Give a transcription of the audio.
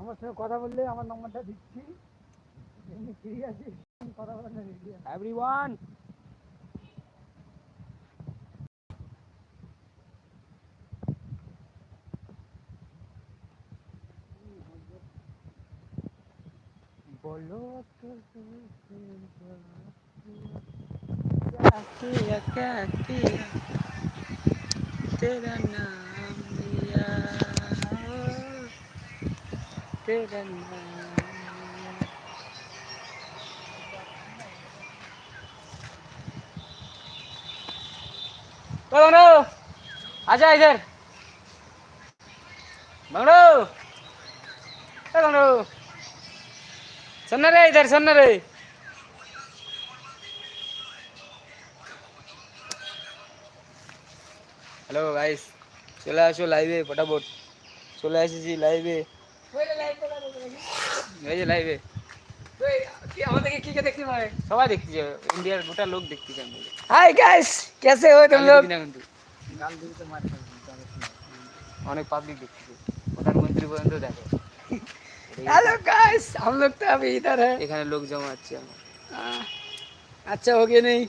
আমার সঙ্গে কথা বললে আমার নম্বরটা দিচ্ছি, এমনি ফ্রি আছি, কথা বলার রেডি আছে। এভরিওয়ান बोलो तो क्या क्या किया तेरा नाम लिया तेरा नाम तो बंगड़ो आजा इधर बंगड़ो बंगड़ो सुनना रे इधर सुनना रे হ্যালো গাইস চলে আসো লাইভে ফটাফট চলে এসেছি লাইভে এই যে লাইভে আমাদেরকে কি কে দেখতে পাবে? সবাই দেখতেছে ইন্ডিয়ার গোটা লোক দেখতেছে আমাদের हाय गाइस, कैसे हो तुम लोग? কিন্তু অনেক পাবলিক দেখতেছে প্রধানমন্ত্রী পর্যন্ত দেখে हेलो गाइस, हम लोग तो अभी इधर है। এখানে লোক জমা হচ্ছে আমার अच्छा हो गया नहीं?